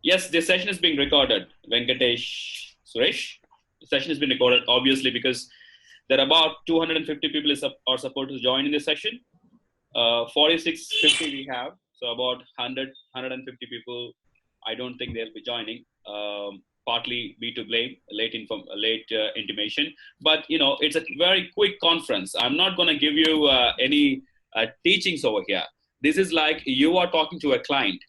Yes, this session is being recorded, Venkatesh, Suresh. The session has been recorded, obviously, because there are about 250 people are supposed to join in this session. 4650 we have, so about 150 people. I don't think they'll be joining. Partly me to blame, late intimation, but it's a very quick conference. I'm not going to give you any teachings over here. This is like you are talking to a client.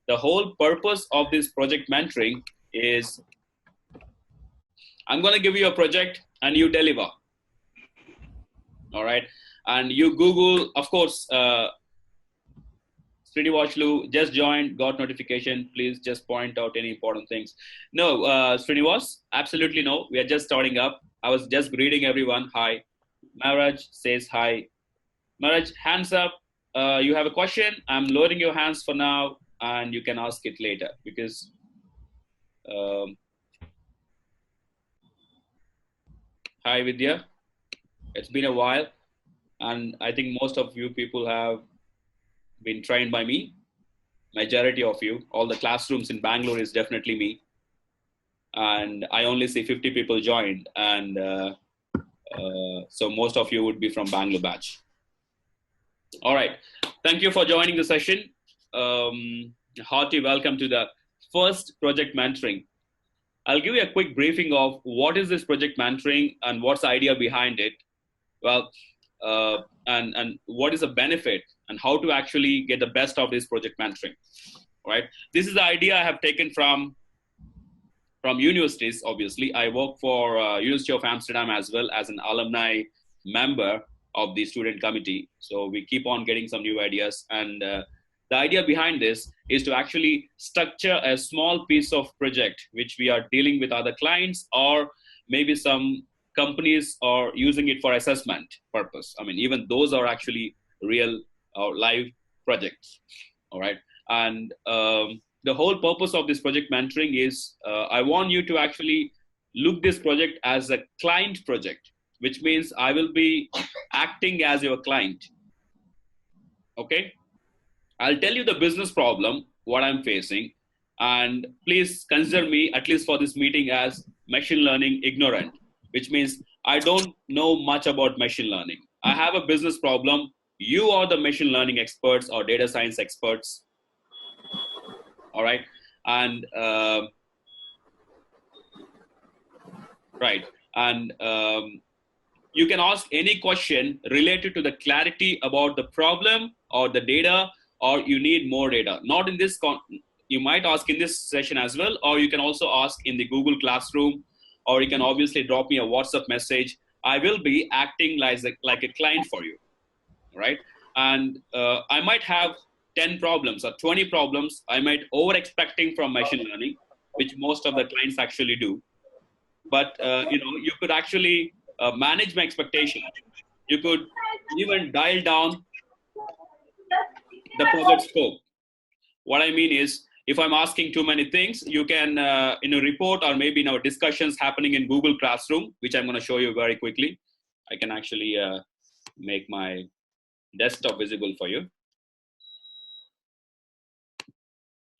The whole purpose of this project mentoring is I'm going to give you a project and you deliver. All right. And you Google, of course, Srinivaslu just joined, got notification. Please just point out any important things. No, Srinivas, absolutely no. We are just starting up. I was just greeting everyone. Hi. Maharaj says hi. Maharaj, hands up. You have a question. I'm loading your hands for now, and you can ask it later because hi, Vidya. It's been a while, and I think most of you people have been trained by me. Majority of you, all the classrooms in Bangalore is definitely me. And I only see 50 people joined. And so most of you would be from Bangalore batch. All right. Thank you for joining the session. Hearty welcome to the first project mentoring. I'll give you a quick briefing of what is this project mentoring and what's the idea behind it. Well, and what is the benefit and how to actually get the best of this project mentoring. All right. This is the idea I have taken from universities. Obviously, I work for University of Amsterdam as well as an alumni member of the student committee. So we keep on getting some new ideas. And the idea behind this is to actually structure a small piece of project which we are dealing with other clients, or maybe some companies are using it for assessment purpose. I mean, even those are actually real or live projects. All right. And the whole purpose of this project mentoring is I want you to actually look this project as a client project, which means I will be acting as your client. Okay. I'll tell you the business problem, what I'm facing, and please consider me, at least for this meeting, as machine learning ignorant, which means I don't know much about machine learning. I have a business problem. You are the machine learning experts or data science experts. All right. And right. And you can ask any question related to the clarity about the problem or the data, or you need more data. Not in this, you might ask in this session as well, or you can also ask in the Google Classroom, or you can obviously drop me a WhatsApp message. I will be acting like a client for you, right? And I might have 10 problems or 20 problems. I might over-expecting from machine learning, which most of the clients actually do. But you could actually manage my expectation. You could even dial down the project scope. What I mean is, if I'm asking too many things, you can, in a report or maybe in our discussions happening in Google Classroom, which I'm going to show you very quickly. I can actually make my desktop visible for you.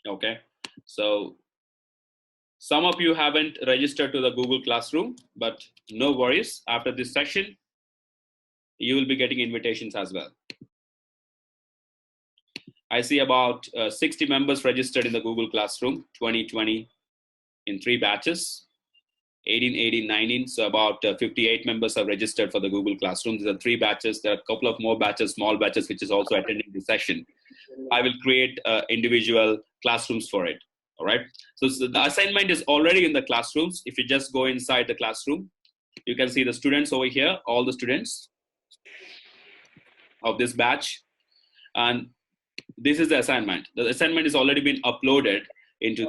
Okay. So some of you haven't registered to the Google Classroom, but no worries. After this session, you will be getting invitations as well. I see about 60 members registered in the Google Classroom, 2020 in 3 batches, 18, 18, 19. So about 58 members have registered for the Google Classroom. These are 3 batches. There are a couple of more batches, small batches, which is also attending the session. I will create individual classrooms for it. All right. So the assignment is already in the classrooms. If you just go inside the classroom, you can see the students over here, all the students of this batch. And this is the assignment. The assignment has already been uploaded into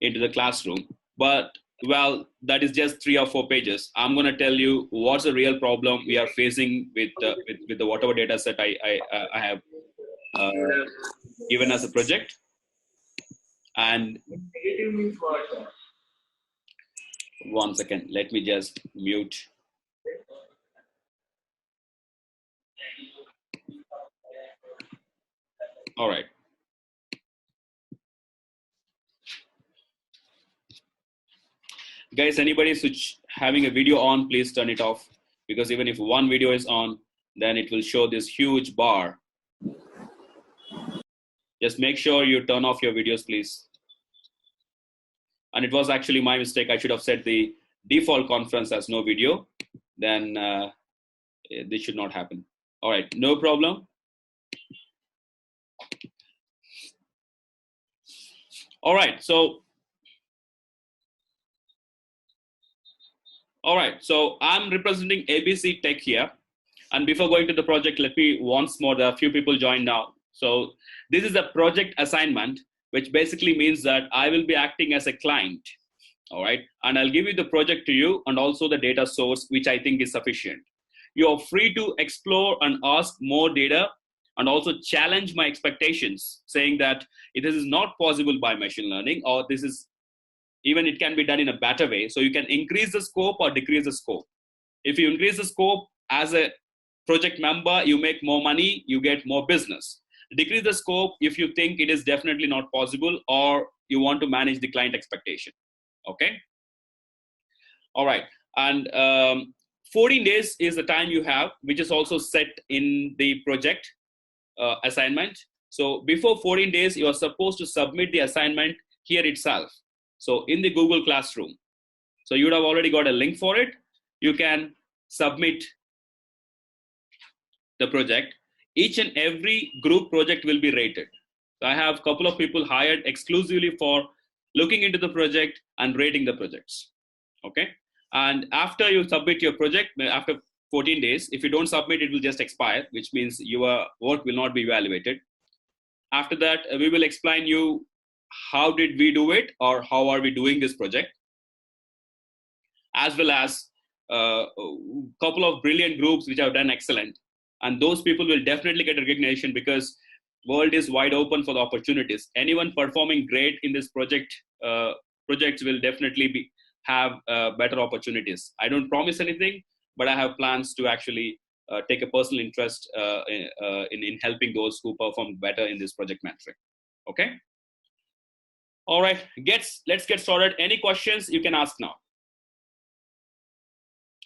the classroom. But well, that is just 3 or 4 pages. I'm going to tell you what's the real problem we are facing with the whatever data set I have given as a project. And one second, let me just mute. All right. Guys, anybody having a video on, please turn it off, because even if one video is on, then it will show this huge bar. Just make sure you turn off your videos, please. And it was actually my mistake. I should have set the default conference as no video. Then this should not happen. All right, no problem. All right, so I'm representing ABC Tech here. And before going to the project, let me once more, there are a few people joined now. So this is a project assignment, which basically means that I will be acting as a client. All right, and I'll give you the project to you and also the data source, which I think is sufficient. You're free to explore and ask more data and also challenge my expectations, saying that this is not possible by machine learning, or this is, even it can be done in a better way. So you can increase the scope or decrease the scope. If you increase the scope as a project member, you make more money, you get more business. Decrease the scope if you think it is definitely not possible or you want to manage the client expectation. Okay. All right. And 14 days is the time you have, which is also set in the project assignment. So before 14 days, you are supposed to submit the assignment here itself. So in the Google Classroom. So you would have already got a link for it. You can submit the project. Each and every group project will be rated. So I have a couple of people hired exclusively for looking into the project and rating the projects. Okay. And after you submit your project, after 14 days, if you don't submit, it will just expire, which means your work will not be evaluated. After that, we will explain you how did we do it, or how are we doing this project, as well as a couple of brilliant groups which have done excellent. And those people will definitely get recognition, because world is wide open for the opportunities. Anyone performing great in this projects will definitely have better opportunities. I don't promise anything, but I have plans to actually take a personal interest in helping those who perform better in this project mentoring. Okay. All right, let's get started. Any questions you can ask now.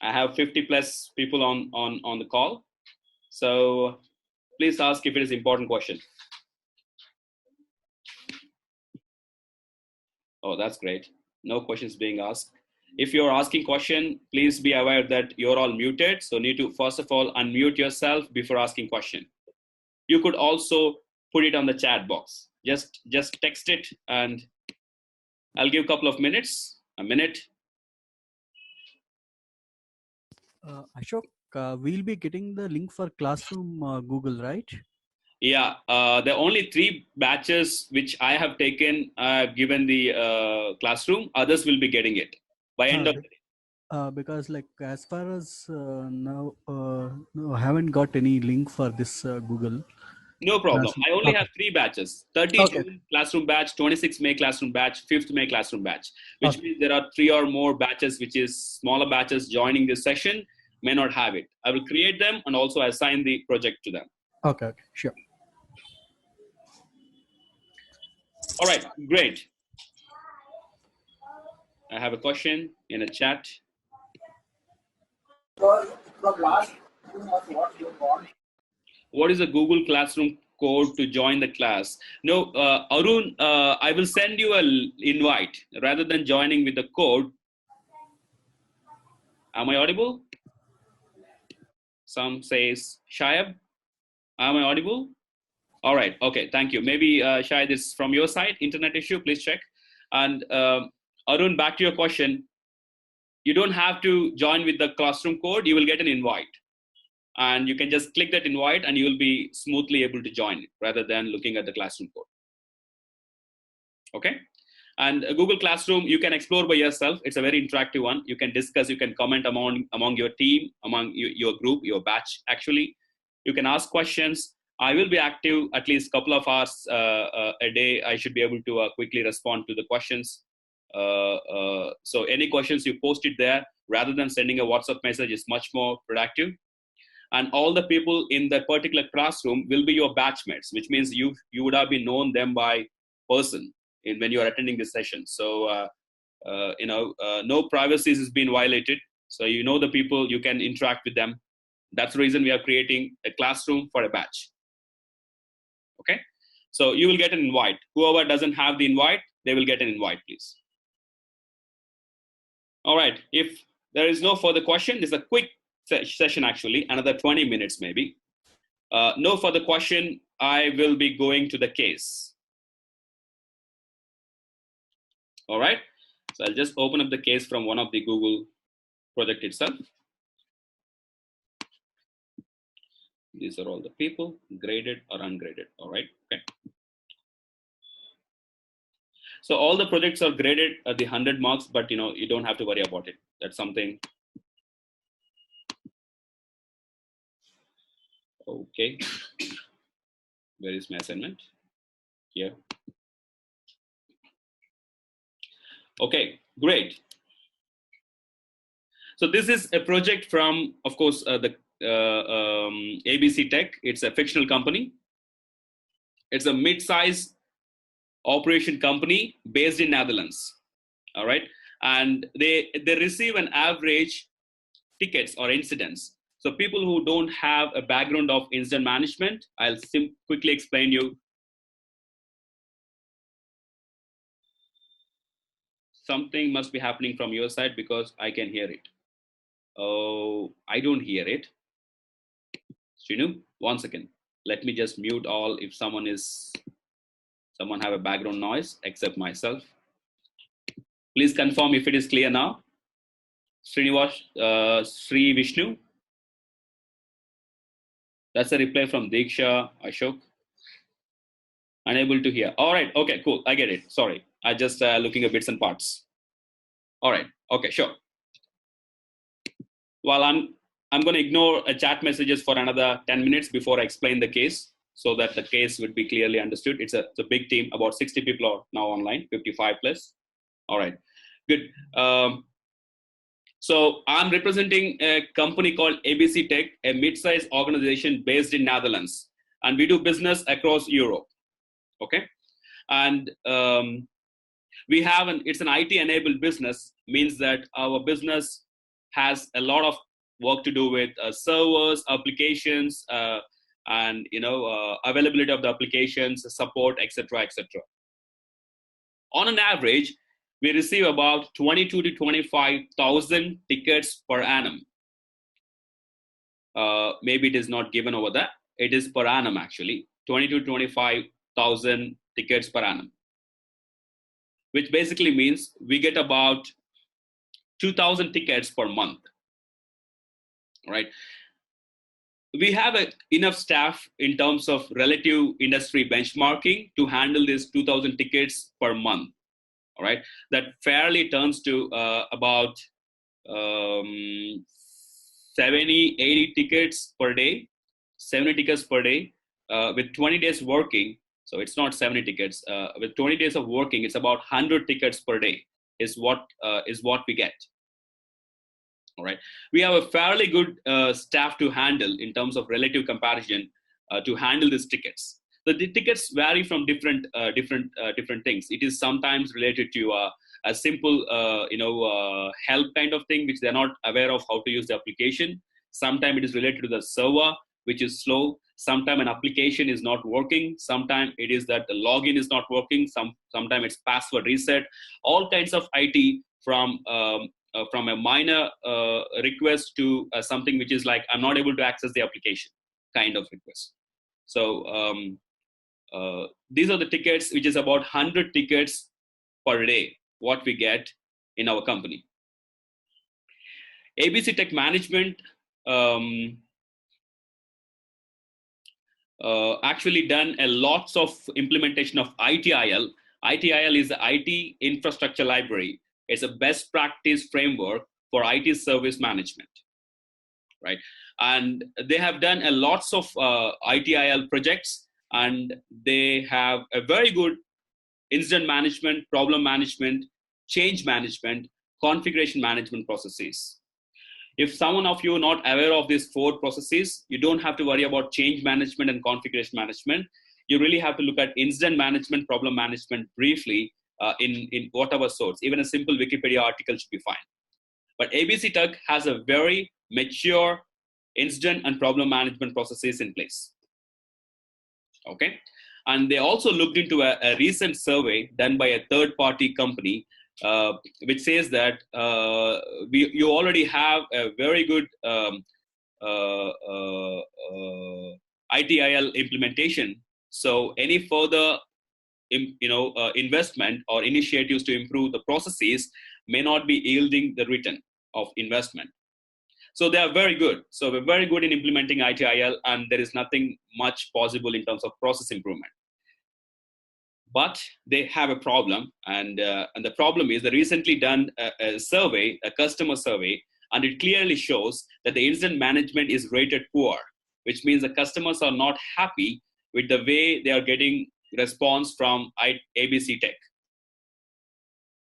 I have 50 plus people on the call. So please ask if it is an important question. Oh, that's great. No questions being asked. If you're asking question, please be aware that you're all muted. So need to, first of all, unmute yourself before asking question. You could also put it on the chat box. Just text it, and I'll give a couple of minutes, a minute. Ashok, we'll be getting the link for Classroom Google, right? Yeah, there are only 3 batches which I have taken, given the Classroom. Others will be getting it by end of the day. Because like as far as now, no, I haven't got any link for this Google. No problem. Classroom. I only have 3 batches: 30 June Classroom batch, 26 May Classroom batch, 5th May Classroom batch, which means there are 3 or more batches, which is smaller batches joining this session may not have it. I will create them and also assign the project to them. Okay, sure. All right, great. I have a question in a chat. What is a Google Classroom code to join the class? No, Arun, I will send you an invite rather than joining with the code. Am I audible? Some says Shayab. Am I audible? All right. Okay. Thank you. Maybe Shayab, this is from your side, internet issue. Please check. And Arun, back to your question. You don't have to join with the Classroom code. You will get an invite. And you can just click that invite and you will be smoothly able to join rather than looking at the Classroom code. Okay. And Google Classroom, you can explore by yourself. It's a very interactive one. You can discuss, you can comment among your team, among your group, your batch, actually. You can ask questions. I will be active at least a couple of hours a day. I should be able to quickly respond to the questions. So any questions you post it there, rather than sending a WhatsApp message, is much more productive. And all the people in that particular classroom will be your batchmates, which means you would have been known them by person when you are attending this session. So no privacy is being violated. So you know the people, you can interact with them. That's the reason we are creating a classroom for a batch. Okay, so you will get an invite. Whoever doesn't have the invite, they will get an invite, please. All right, if there is no further question, it's a quick session actually, another 20 minutes maybe. No further question, I will be going to the case. All right, so I'll just open up the case from one of the Google project itself. These are all the people, graded or ungraded. All right, okay. So all the projects are graded at the 100 marks, but you don't have to worry about it. That's something. Okay. Where is my assignment? Here. Okay, great. So this is a project from, of course, the ABC Tech. It's a fictional company. It's a mid-size operation company based in Netherlands. All right, and they receive an average tickets or incidents. So people who don't have a background of incident management, I'll quickly explain you. Something must be happening from your side because I can hear it. Oh, I don't hear it. Srinu, 1 second. Let me just mute all if someone have a background noise except myself. Please confirm if it is clear now. Srinivas, Sri Vishnu. That's a reply from Diksha, Ashok. Unable to hear. All right, okay, cool. I get it. Sorry, I just looking at bits and parts. All right, okay, sure. Well, I'm going to ignore chat messages for another 10 minutes before I explain the case, so that the case would be clearly understood. It's a big team. About 60 people are now online, 55 plus. All right, good. So I'm representing a company called ABC Tech, a mid-sized organization based in Netherlands, and we do business across Europe. Okay, and it's an IT-enabled business, means that our business has a lot of work to do with servers, applications, and availability of the applications, support, etc., etc. On an average, we receive about 22 to 25,000 tickets per annum. Maybe it is not given over there. It is per annum actually, 22 to 25,000 tickets per annum, which basically means we get about 2,000 tickets per month. All right. We have enough staff in terms of relative industry benchmarking to handle this 2,000 tickets per month. All right, that fairly turns to about 70, 80 tickets per day, 70 tickets per day with 20 days working. So it's not 70 tickets. With 20 days of working, it's about 100 tickets per day is what we get. All right, we have a fairly good staff to handle in terms of relative comparison to handle these tickets. The tickets vary from different things. It is sometimes related to a simple help kind of thing, which they're not aware of how to use the application. Sometimes it is related to the server, which is slow. Sometimes an application is not working. Sometimes it is that the login is not working. Sometimes it's password reset. All kinds of IT from a minor request to something which is like, I'm not able to access the application kind of request. So these are the tickets, which is about 100 tickets per day, what we get in our company. ABC Tech Management actually done a lots of implementation of ITIL. ITIL is the IT Infrastructure Library. It's a best practice framework for IT service management, right? And they have done a lots of ITIL projects, and they have a very good incident management, problem management, change management, configuration management processes. If someone of you are not aware of these 4 processes, you don't have to worry about change management and configuration management. You really have to look at incident management, problem management briefly in whatever source. Even a simple Wikipedia article should be fine. But ABC Tech has a very mature incident and problem management processes in place. Okay. And they also looked into a recent survey done by a third-party company, which says that you already have a very good ITIL implementation. So any further investment or initiatives to improve the processes may not be yielding the return of investment. So they are very good. So we're very good in implementing ITIL, and there is nothing much possible in terms of process improvement. But they have a problem, and the problem is they recently done a survey, a customer survey, and it clearly shows that the incident management is rated poor, which means the customers are not happy with the way they are getting response from ABC Tech.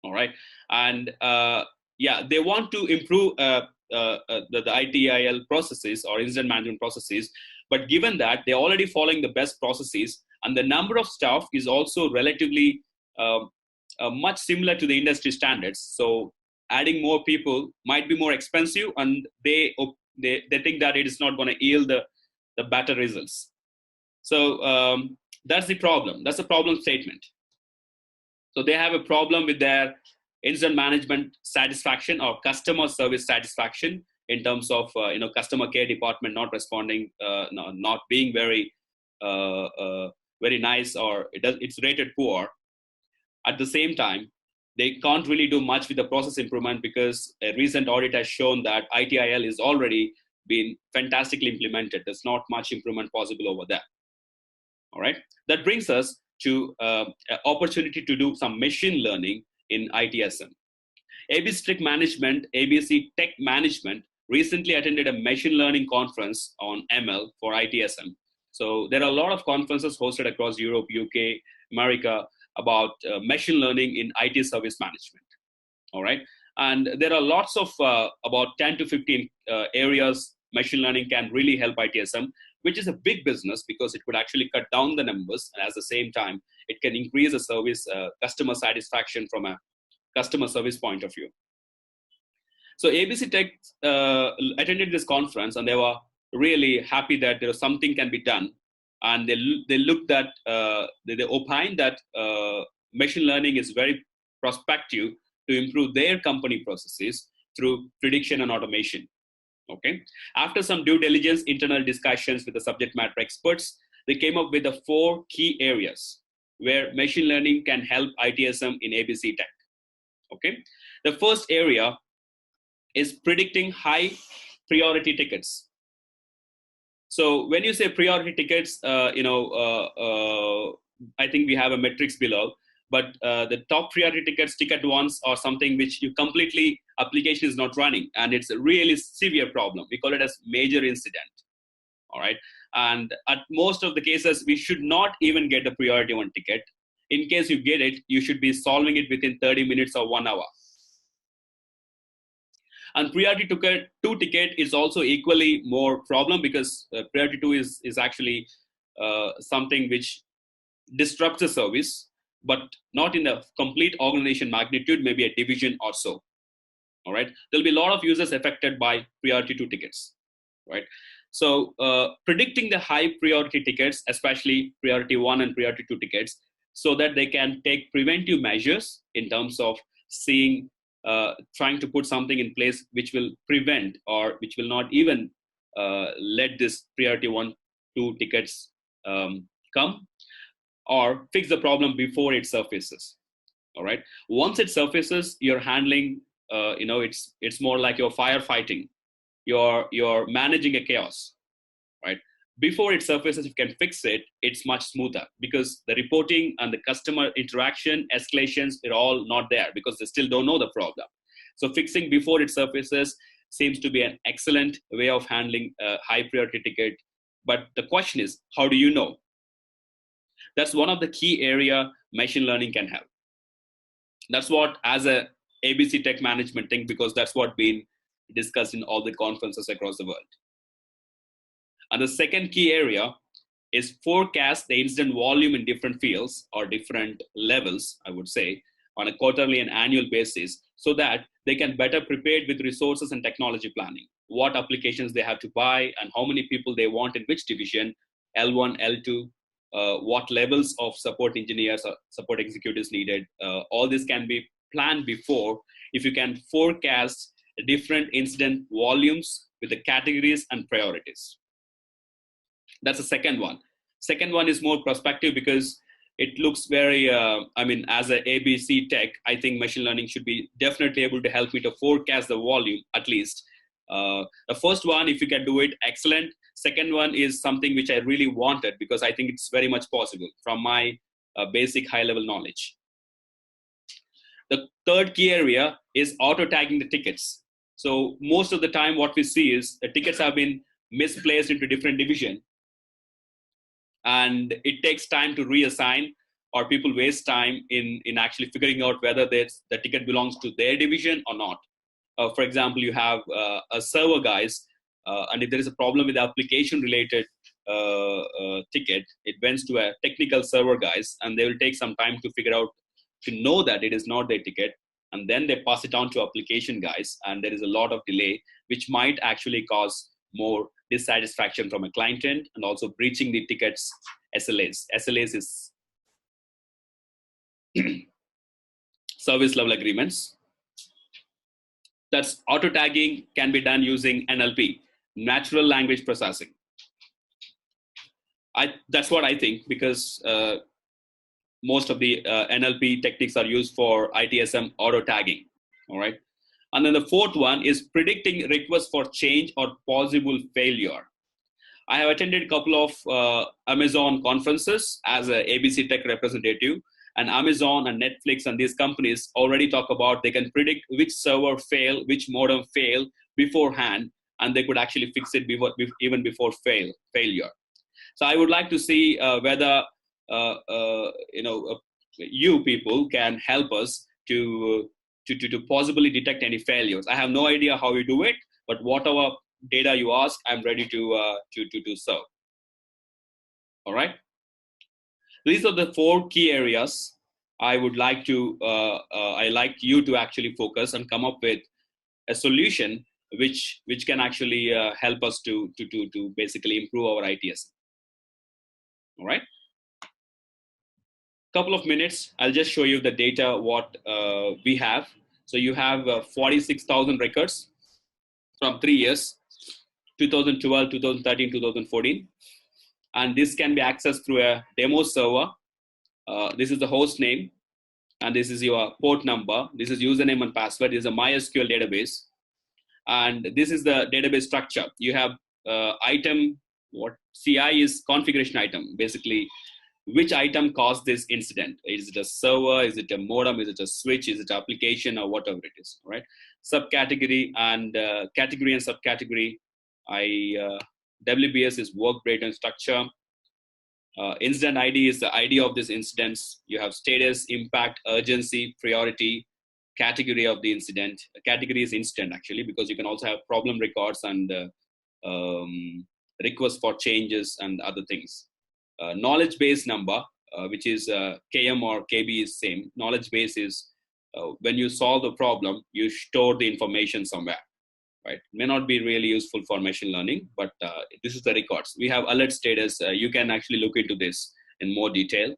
All right, and they want to improve the ITIL processes or incident management processes, but given that they're already following the best processes and the number of staff is also relatively much similar to the industry standards, so adding more people might be more expensive, and they think that it is not going to yield the better results. So that's the problem. That's a problem statement. So they have a problem with their incident management satisfaction or customer service satisfaction in terms of customer care department not responding, not being very nice, or it's rated poor. At the same time, they can't really do much with the process improvement because a recent audit has shown that ITIL is already been fantastically implemented. There's not much improvement possible over there. All right. That brings us to an opportunity to do some machine learning in ITSM. ABC Tech Management recently attended a machine learning conference on ML for ITSM. So there are a lot of conferences hosted across Europe, UK, America about machine learning in IT service management. All right. And there are lots of about 10 to 15 areas machine learning can really help ITSM, which is a big business because it could actually cut down the numbers. And at the same time, it can increase the service customer satisfaction from a customer service point of view. So ABC Tech attended this conference, and they were really happy that there was something can be done. And they looked at, they opined that machine learning is very prospective to improve their company processes through prediction and automation. Okay. After some due diligence, internal discussions with the subject matter experts, they came up with the 4 key areas where machine learning can help ITSM in ABC Tech. Okay. The first area is predicting high priority tickets. So when you say priority tickets, I think we have a matrix below, but the top priority tickets, ticket ones, are something which you completely application is not running, and it's a really severe problem. We call it as major incident. All right. And at most of the cases, we should not even get the priority 1 ticket. In case you get it, you should be solving it within 30 minutes or 1 hour. And priority 2 ticket is also equally more problem, because priority 2 is actually something which disrupts the service, but not in the complete organization magnitude, maybe a division or so. All right. There'll be a lot of users affected by priority 2 tickets, right? So predicting the high priority tickets, especially priority 1 and priority 2 tickets, so that they can take preventive measures in terms of trying to put something in place which will prevent, or which will not even let this priority 1, 2 tickets come, or fix the problem before it surfaces. All right. Once it surfaces, you're handling, it's more like you're firefighting. You're managing a chaos, right? Before it surfaces, if you can fix it, it's much smoother, because the reporting and the customer interaction escalations are all not there because they still don't know the problem. So fixing before it surfaces seems to be an excellent way of handling a high priority ticket. But the question is, how do you know? That's one of the key area machine learning can help. That's what, as a ABC Tech Management thing, because that's what been discussed in all the conferences across the world. And the second key area is forecast the incident volume in different fields or different levels, I would say, on a quarterly and annual basis so that they can better prepare with resources and technology planning, what applications they have to buy and how many people they want in which division, L1, L2, what levels of support engineers or support executives needed. All this can be planned before if you can forecast different incident volumes with the categories and priorities. That's the second one. Second one is more prospective because it looks very, as an ABC tech, I think machine learning should be definitely able to help me to forecast the volume at least. The first one, if you can do it, excellent. Second one is something which I really wanted because I think it's very much possible from my basic high-level knowledge. The third key area is auto-tagging the tickets. So most of the time what we see is the tickets have been misplaced into different division, and it takes time to reassign, or people waste time in actually figuring out whether the ticket belongs to their division or not. For example, you have a server guys, and if there is a problem with the application related ticket, it went to a technical server guys, and they will take some time to figure out, to know that it is not their ticket, and then they pass it on to application guys, and there is a lot of delay, which might actually cause more dissatisfaction from a client end and also breaching the tickets SLAs. SLAs is service level agreements. That's auto tagging can be done using NLP, natural language processing. That's what I think, because most of the NLP techniques are used for ITSM auto tagging. All right. And then the fourth one is predicting requests for change or possible failure. I have attended a couple of Amazon conferences as a ABC Tech representative, and Amazon and Netflix and these companies already talk about they can predict which server fail, which modem fail beforehand, and they could actually fix it even before failure. So I would like to see whether you people can help us to possibly detect any failures. I have no idea how we do it, but whatever data you ask, I'm ready to serve. All right. These are the four key areas I would like to. I like you to actually focus and come up with a solution which can actually help us to basically improve our ITSM. All right. Couple of minutes, I'll just show you the data what we have. So you have 46,000 records from 3 years, 2012, 2013, 2014. And this can be accessed through a demo server. This is the host name, and this is your port number. This is username and password. This is a MySQL database. And this is the database structure. You have item, what CI is configuration item, basically which item caused this incident. Is it a server? Is it a modem? Is it a switch? Is it an application, or whatever it is, right? Subcategory and category and subcategory. WBS is work breakdown structure. Incident ID is the ID of this incidents. You have status, impact, urgency, priority, category of the incident. Category is incident actually, because you can also have problem records and requests for changes and other things. Knowledge base number, which is KM or KB is same. Knowledge base is when you solve the problem, you store the information somewhere, right? May not be really useful for machine learning, but this is the records. We have alert status. You can actually look into this in more detail.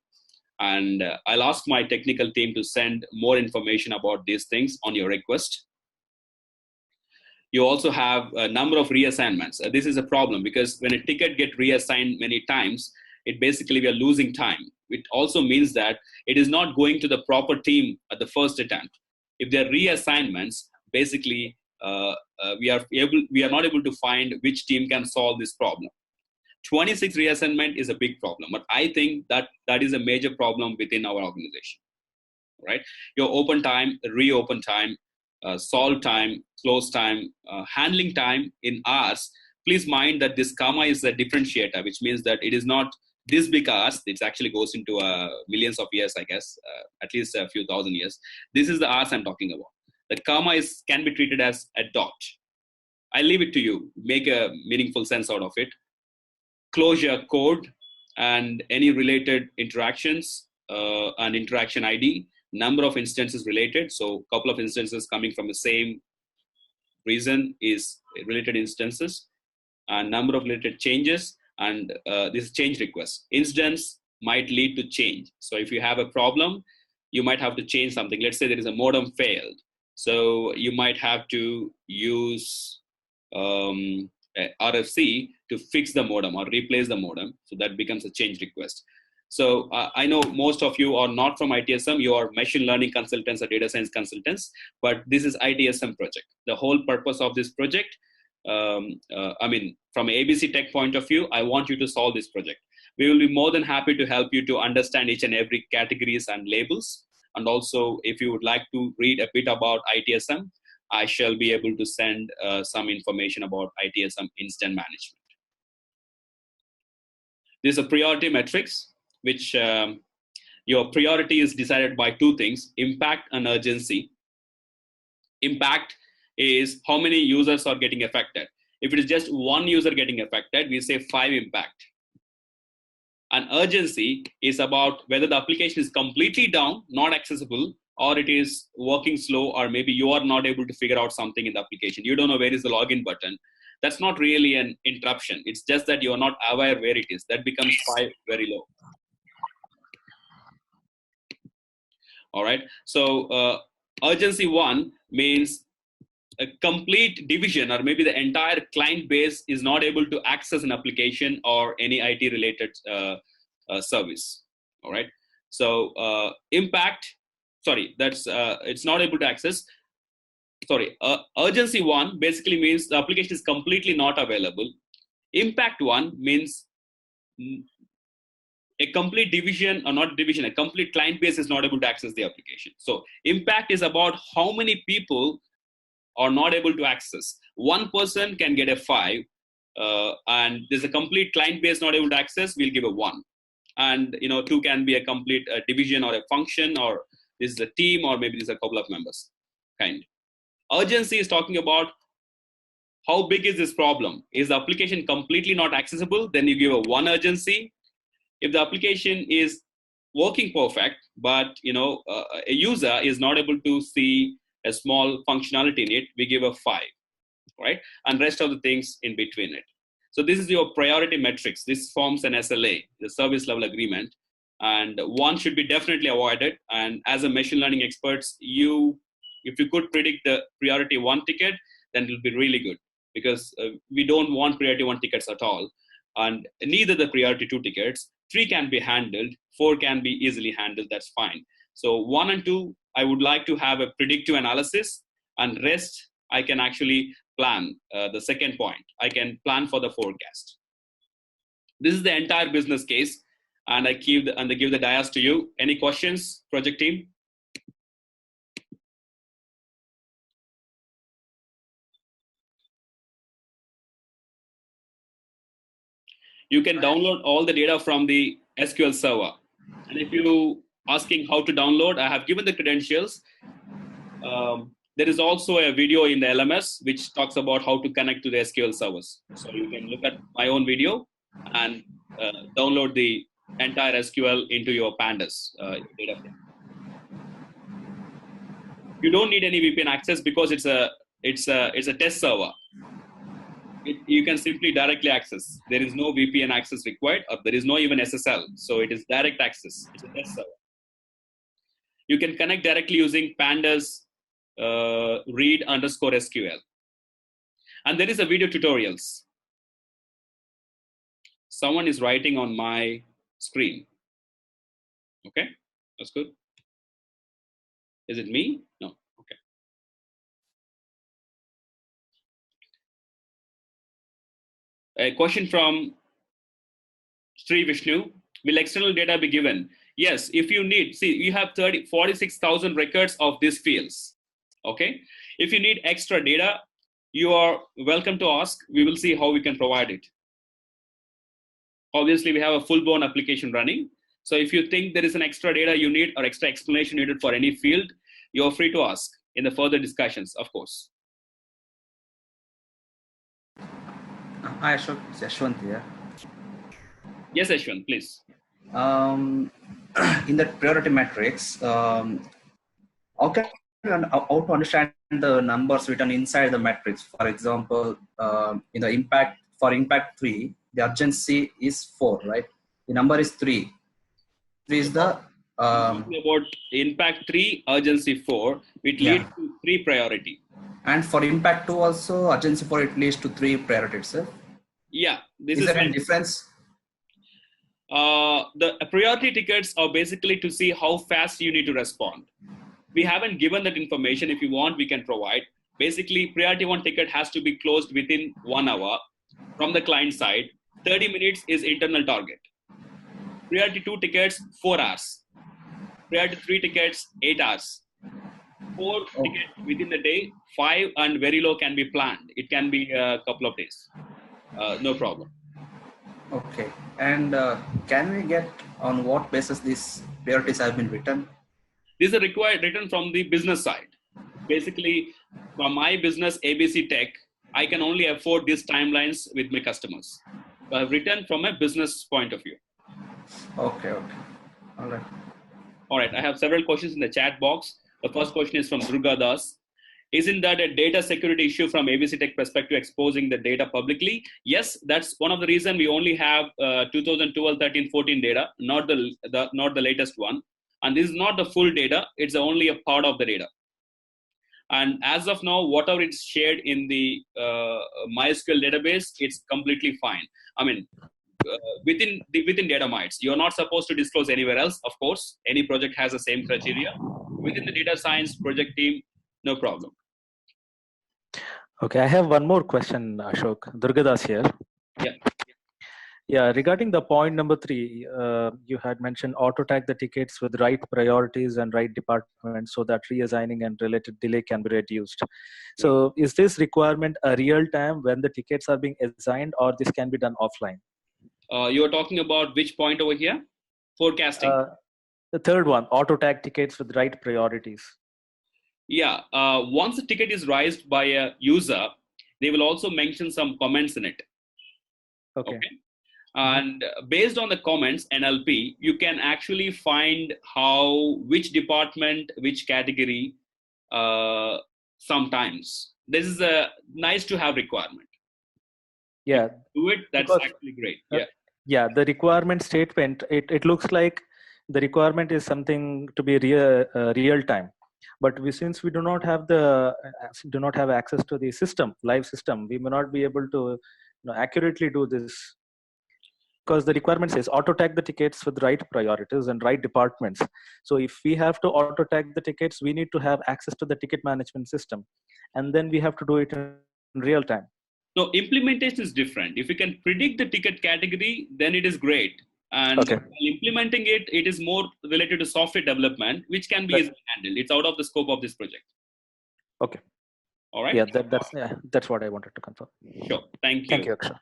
And I'll ask my technical team to send more information about these things on your request. You also have a number of reassignments. This is a problem because when a ticket gets reassigned many times, it basically we are losing time. It also means that it is not going to the proper team at the first attempt. If there are reassignments, basically we are not able to find which team can solve this problem. 26 reassignment is a big problem, but I think that is a major problem within our organization, right? Your open time, reopen time, solve time, close time, handling time in hours. Please mind that this comma is a differentiator, which means that it is not this big hours. It actually goes into millions of years, I guess, at least a few thousand years. This is the hours I'm talking about. The comma can be treated as a dot. I leave it to you. Make a meaningful sense out of it. Closure code and any related interactions and interaction ID. number of instances related. So a couple of instances coming from the same reason is related instances, and number of related changes, and this change request. Incidents might lead to change. So if you have a problem, you might have to change something. Let's say there is a modem failed. So you might have to use RFC to fix the modem or replace the modem. So that becomes a change request. So I know most of you are not from ITSM. You are machine learning consultants or data science consultants, but this is ITSM project. The whole purpose of this project, I mean, from ABC Tech point of view, I want you to solve this project. We will be more than happy to help you to understand each and every categories and labels. And also, if you would like to read a bit about ITSM, I shall be able to send some information about ITSM incident management. There's a priority matrix, which your priority is decided by two things: impact and urgency. Impact is how many users are getting affected. If it is just one user getting affected, we say 5 impact. And urgency is about whether the application is completely down, not accessible, or it is working slow, or maybe you are not able to figure out something in the application. You don't know where is the login button. That's not really an interruption. It's just that you're not aware where it is. That becomes 5 very low. All right. So urgency 1 means a complete division, or maybe the entire client base is not able to access an application or any IT related service. All right. So impact, sorry, that's it's not able to access. Sorry, urgency 1 basically means the application is completely not available. Impact 1 means a complete division, or not division, a complete client base is not able to access the application. So impact is about how many people are not able to access. One person can get a 5, and there's a complete client base not able to access, we'll give a 1. And 2 can be a complete division or a function, or this is a team, or maybe there's a couple of members. Kind. Urgency is talking about how big is this problem. Is the application completely not accessible? Then you give a 1 urgency. If the application is working perfect, but a user is not able to see a small functionality in it, we give a 5, right? And rest of the things in between it. So this is your priority metrics. This forms an SLA, the service level agreement, and 1 should be definitely avoided. And as a machine learning experts, if you could predict the priority 1 ticket, then it will be really good, because we don't want priority 1 tickets at all, and neither the priority 2 tickets. 3 can be handled, 4 can be easily handled, that's fine. So 1 and 2, I would like to have a predictive analysis, and rest I can actually plan. The second point, I can plan for the forecast. This is the entire business case, and I give the dais to you. Any questions, project team? You can download all the data from the SQL server. And if you asking how to download, I have given the credentials. There is also a video in the LMS which talks about how to connect to the SQL servers. So you can look at my own video and download the entire SQL into your pandas data frame. You don't need any VPN access because it's a test server. You can simply directly access. There is no VPN access required, or there is no even SSL. So it is direct access. It's a test server. You can connect directly using pandas read_SQL. And there is a video tutorials. Someone is writing on my screen. Okay, that's good. Is it me? No, okay. A question from Sri Vishnu. Will external data be given? Yes, if you need, see, you have 46,000 records of these fields. Okay, if you need extra data, you are welcome to ask. We will see how we can provide it. Obviously, we have a full-blown application running. So if you think there is an extra data you need, or extra explanation needed for any field, you're free to ask in the further discussions, of course. Hi, Ashok. It's Ashwant here. Yes, Ashwant, please. In that priority matrix, Okay, how to understand the numbers written inside the matrix? For example, in the impact 3, the urgency is 4, right? The number is 3. 3 is the About impact 3, urgency 4, it leads yeah. to 3 priority. And for impact 2 also, urgency 4, it leads to 3 priority itself. Yeah, this Is is there any difference? the priority tickets are basically to see how fast you need to respond. We haven't given that information. If you want, we can provide. Basically, priority 1 ticket has to be closed within 1 hour from the client side. 30 minutes is internal target. Priority 2 tickets, 4 hours. Priority 3 tickets, 8 hours. 4 Oh, tickets within the day, 5 and very low can be planned. It can be a couple of days. No problem. okay. And can we get on what basis these priorities have been written? These are required written from the business side. Basically, from my business, ABC Tech, I can only afford these timelines with my customers. So I've written from a business point of view. Okay, okay. All right. All right, I have several questions in the chat box. The first question is from Durga Das. Isn't that a data security issue from ABC Tech perspective, exposing the data publicly? Yes, that's one of the reasons we only have 2012, 13, 14 data, not the latest one. And this is not the full data, it's only a part of the data. And as of now, whatever is shared in the MySQL database, it's completely fine. I mean, within DataMites, you're not supposed to disclose anywhere else. Of course, any project has the same criteria. Within the data science project team, no problem. Okay, I have one more question, Ashok. Durgadas here. Yeah. Yeah, regarding the point number 3, you had mentioned auto tag the tickets with right priorities and right departments so that reassigning and related delay can be reduced. So is this requirement a real time when the tickets are being assigned, or this can be done offline? You're talking about which point over here? Forecasting. The third one, auto tag tickets with right priorities. Yeah, once the ticket is raised by a user, they will also mention some comments in it. Okay. And based on the comments, NLP, you can actually find which department, which category, sometimes. This is a nice to have requirement. Yeah. Do it, that's because, actually great. Yeah. Yeah, the requirement statement, it looks like the requirement is something to be real time. But since we do not have access to the live system, we may not be able to accurately do this, because the requirement says auto tag the tickets with right priorities and right departments. So if we have to auto tag the tickets, we need to have access to the ticket management system, and then we have to do it in real time. So implementation is different. If you can predict the ticket category, then it is great. And implementing it, it is more related to software development, which can be easily handled. It's out of the scope of this project. Okay. All right. Yeah, that's what I wanted to confirm. Sure. Thank you. Thank you, Akshay.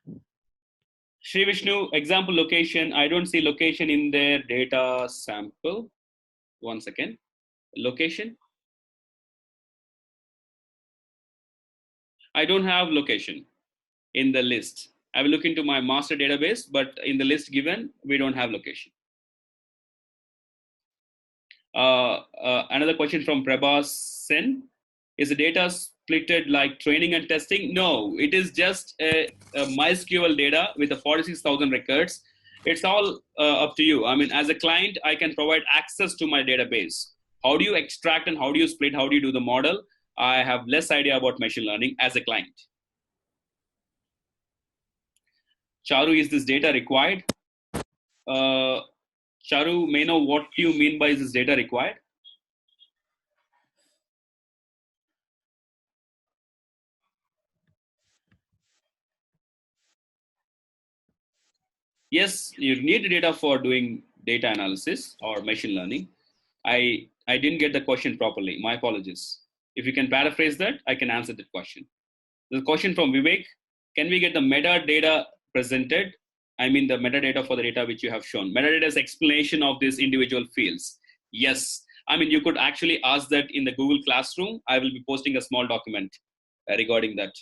Sri Vishnu, example location. I don't see location in their data sample. One second. Location. I don't have location in the list. I will look into my master database, but in the list given, we don't have location. Another question from Prabhas Sen. Is the data splitted like training and testing? No, it is just a MySQL data with the 46,000 records. It's all up to you. I mean, as a client, I can provide access to my database. How do you extract and how do you split? How do you do the model? I have less idea about machine learning as a client. Charu, is this data required? Charu, may know what you mean by is this data required? Yes, you need data for doing data analysis or machine learning. I didn't get the question properly. My apologies. If you can paraphrase that, I can answer that question. The question from Vivek, can we get the metadata presented? I mean the metadata for the data which you have shown. Metadata is explanation of these individual fields. Yes. I mean, you could actually ask that in the Google Classroom. I will be posting a small document regarding that.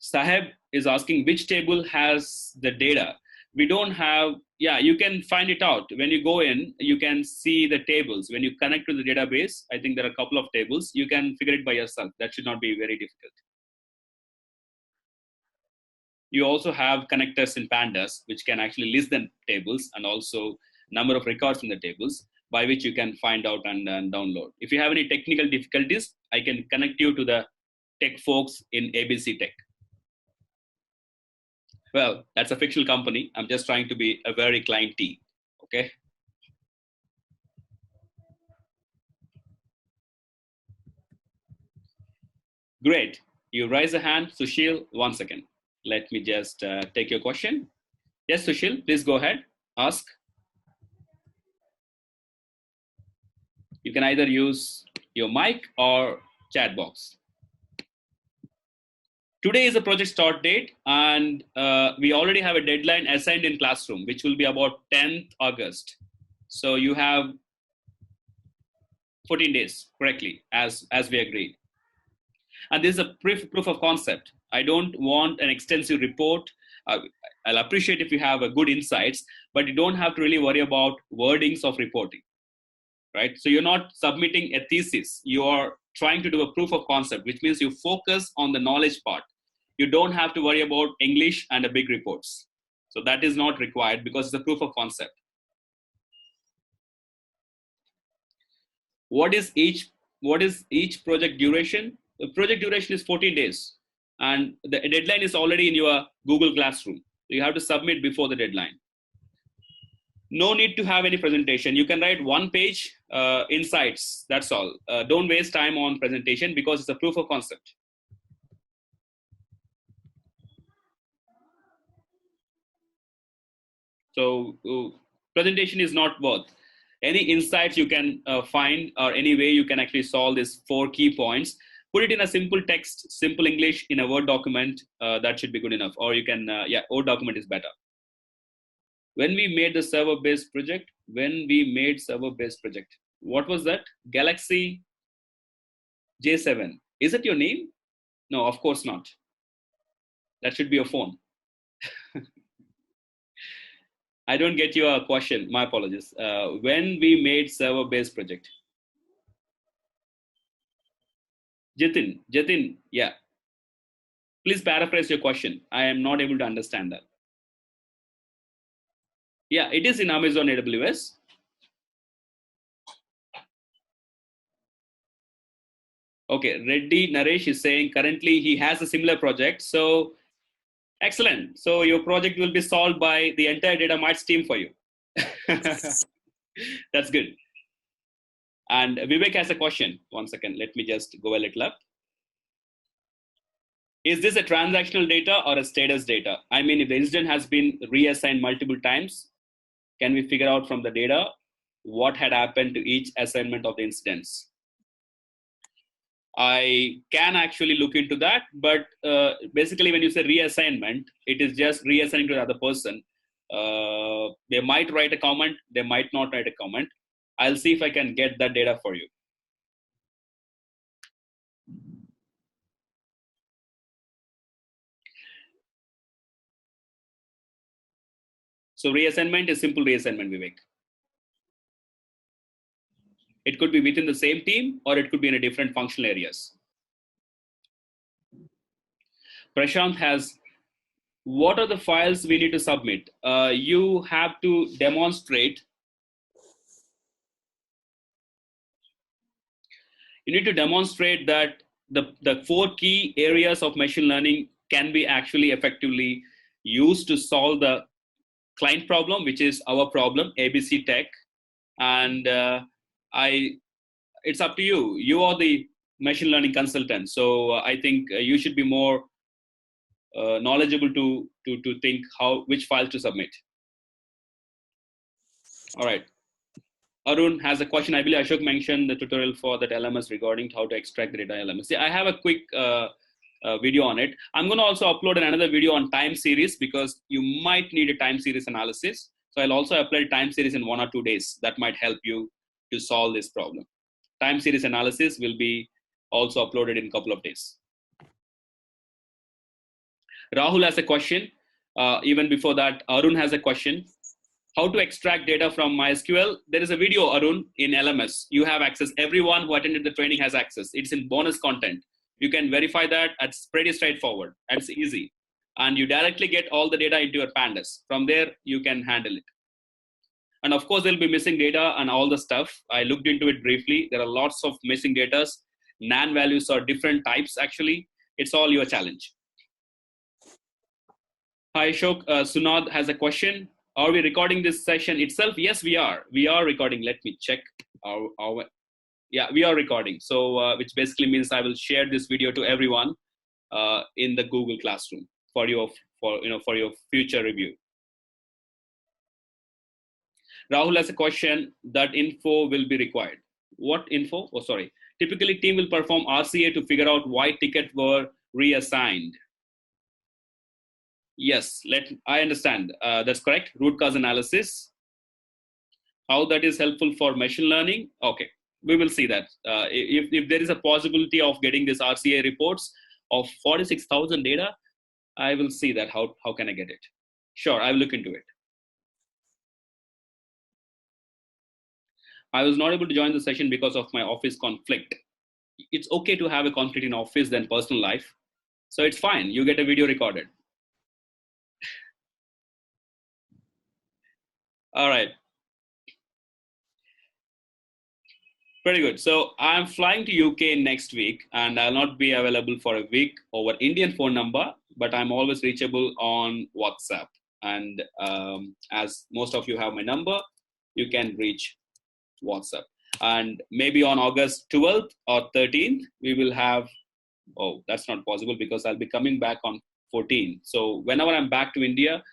Saheb is asking which table has the data. we don't have, yeah, you can find it out. When you go in, you can see the tables. When you connect to the database, I think there are a couple of tables. You can figure it by yourself. That should not be very difficult. You also have connectors in pandas, which can actually list the tables and also number of records in the tables, by which you can find out and download. If you have any technical difficulties, I can connect you to the tech folks in ABC Tech. Well, that's a fictional company. I'm just trying to be a very client-y, okay? Great. You raise a hand. Sushil, 1 second. Let me just take your question. Yes, Sushil, please go ahead. Ask. You can either use your mic or chat box. Today is a project start date, and we already have a deadline assigned in Classroom, which will be about 10th August. So you have 14 days, correctly, as we agreed. And this is a proof of concept. I don't want an extensive report. I'll appreciate if you have a good insights, but you don't have to really worry about wordings of reporting, right? So you're not submitting a thesis. You are trying to do a proof of concept, which means you focus on the knowledge part. You don't have to worry about English and the big reports. So that is not required because it's a proof of concept. What is each project duration? The project duration is 14 days. And the deadline is already in your Google Classroom. You have to submit before the deadline. No need to have any presentation. You can write 1 page insights, that's all. Don't waste time on presentation because it's a proof of concept. So presentation is not worth. Any insights you can find, or any way you can actually solve these 4 key points, put it in a simple text, simple English in a Word document, that should be good enough. Or you can, Word document is better. When we made the server-based project, what was that? Galaxy J7. Is it your name? No, of course not. That should be your phone. I don't get your question. My apologies. When we made server-based project. Jatin, yeah. Please paraphrase your question. I am not able to understand that. Yeah, it is in Amazon AWS. Okay, Reddy Naresh is saying currently he has a similar project. So excellent. So your project will be solved by the entire DataMites team for you. That's good. And Vivek has a question. 1 second. Let me just go a little up. Is this a transactional data or a status data? I mean, if the incident has been reassigned multiple times, can we figure out from the data what had happened to each assignment of the incidents? I can actually look into that, but basically when you say reassignment, it is just reassigning to the other person. They might write a comment, they might not write a comment. I'll see if I can get that data for you. So reassignment is simple reassignment, Vivek. It could be within the same team or it could be in a different functional areas. Prashant has, what are the files we need to submit? You have to demonstrate. You need to demonstrate that the 4 key areas of machine learning can be actually effectively used to solve the client problem, which is our problem, ABC Tech. And it's up to you. You are the machine learning consultant. So I think you should be more knowledgeable to think which file to submit. All right. Arun has a question. I believe Ashok mentioned the tutorial for that LMS regarding how to extract the data LMS. I have a quick video on it. I'm going to also upload another video on time series because you might need a time series analysis. So I'll also upload time series in 1 or 2 days. That might help you to solve this problem. Time series analysis will be also uploaded in a couple of days. Rahul has a question. Even before that, Arun has a question. How to extract data from MySQL? There is a video, Arun, in LMS. You have access. Everyone who attended the training has access. It's in bonus content. You can verify that. It's pretty straightforward. And it's easy. And you directly get all the data into your pandas. From there, you can handle it. And of course, there'll be missing data and all the stuff. I looked into it briefly. There are lots of missing data. NaN values are different types, actually. It's all your challenge. Hi, Ashok. Sunad has a question. Are we recording this session itself? Yes, we are. We are recording. Let me check. Yeah, we are recording. So, which basically means I will share this video to everyone in the Google Classroom for your future review. Rahul has a question that info will be required. What info? Oh, sorry. Typically, team will perform RCA to figure out why tickets were reassigned. Yes, I understand. That's correct. Root cause analysis. How that is helpful for machine learning? Okay, we will see that. If there is a possibility of getting this RCA reports of 46,000 data, I will see that. How can I get it? Sure, I will look into it. I was not able to join the session because of my office conflict. It's okay to have a conflict in office than personal life. So it's fine. You get a video recorded. All right. Pretty good. So I'm flying to UK next week and I'll not be available for a week over Indian phone number, but I'm always reachable on WhatsApp. And as most of you have my number, you can reach WhatsApp. And maybe on August 12th or 13th, we will have, oh, that's not possible because I'll be coming back on 14th. So whenever I'm back to India,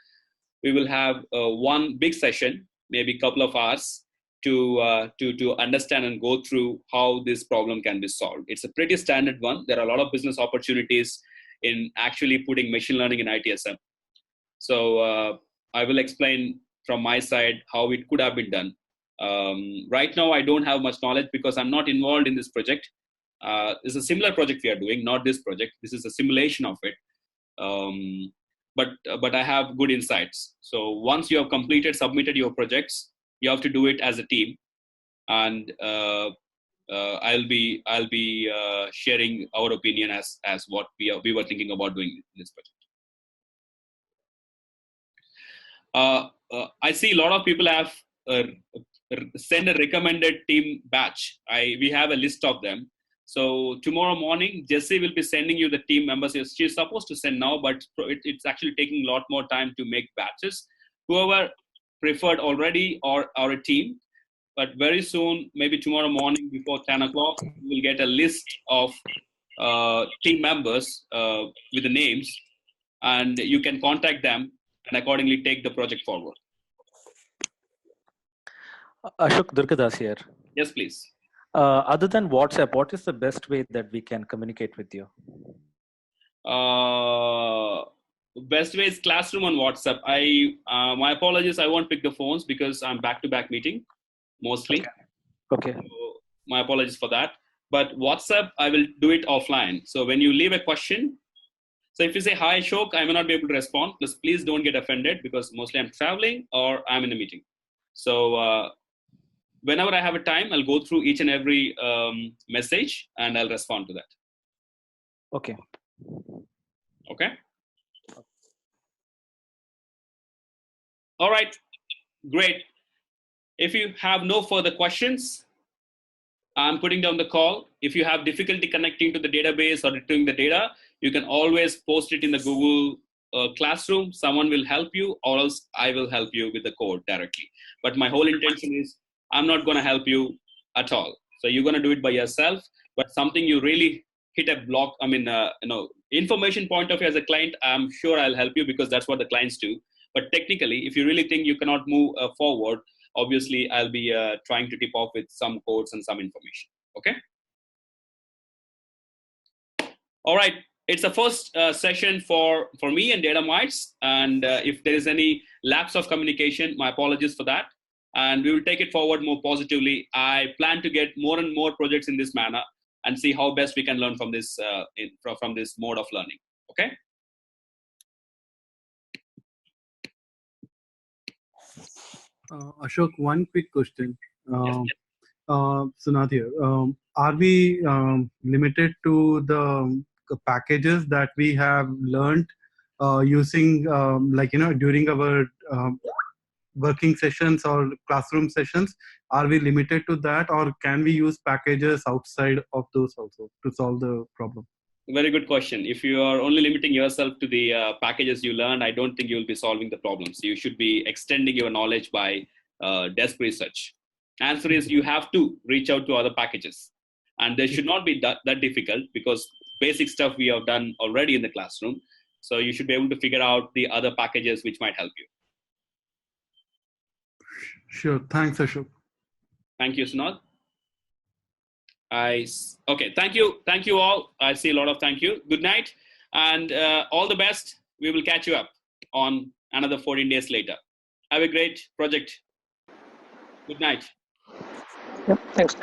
we will have one big session, maybe a couple of hours to understand and go through how this problem can be solved. It's a pretty standard one. There are a lot of business opportunities in actually putting machine learning in ITSM. So I will explain from my side how it could have been done. Right now, I don't have much knowledge because I'm not involved in this project. It's a similar project we are doing, not this project. This is a simulation of it. But I have good insights. So once you have submitted your projects, you have to do it as a team. And I'll be sharing our opinion as what we were thinking about doing this project. I see a lot of people have send a recommended team batch. We have a list of them. So tomorrow morning, Jessie will be sending you the team members. She's supposed to send now, but it's actually taking a lot more time to make batches. Whoever preferred already or a team, but very soon, maybe tomorrow morning before 10 o'clock, we'll get a list of team members with the names, and you can contact them and accordingly take the project forward. Ashok, Durgadas here. Yes, please. Other than WhatsApp, what is the best way that we can communicate with you? Best way is Classroom on WhatsApp. My apologies, I won't pick the phones because I'm back-to-back meeting mostly. Okay. So my apologies for that. But WhatsApp, I will do it offline. So when you leave a question, so if you say, hi, Ashok, I may not be able to respond. Please don't get offended because mostly I'm traveling or I'm in a meeting. So whenever I have a time, I'll go through each and every message and I'll respond to that. Okay. Okay. All right. Great. If you have no further questions, I'm putting down the call. If you have difficulty connecting to the database or retrieving the data, you can always post it in the Google Classroom. Someone will help you, or else I will help you with the code directly. But my whole intention is I'm not going to help you at all. So you're going to do it by yourself. But something you really hit a block, information point of view as a client, I'm sure I'll help you because that's what the clients do. But technically, if you really think you cannot move forward, obviously I'll be trying to tip off with some codes and some information. Okay. All right. It's the first session for me and DataMites. And if there is any lapse of communication, my apologies for that. And we will take it forward more positively. I plan to get more and more projects in this manner and see how best we can learn from this from this mode of learning. Okay. Ashok, one quick question. Yes. Sunath here. Are we limited to the packages that we have learned using, during our working sessions or classroom sessions? Are we limited to that, or can we use packages outside of those also to solve the problem? Very good question. If you are only limiting yourself to the packages you learned, I don't think you'll be solving the problems. You should be extending your knowledge by desk research. Answer is you have to reach out to other packages. And they should not be that difficult, because basic stuff we have done already in the classroom. So you should be able to figure out the other packages which might help you. Sure. Thanks, Ashok. Thank you, Sunal. Okay, thank you all. I see a lot of thank you. Good night, and all the best. We will catch you up on another 14 days later. Have a great project. Good night. Yep, thanks.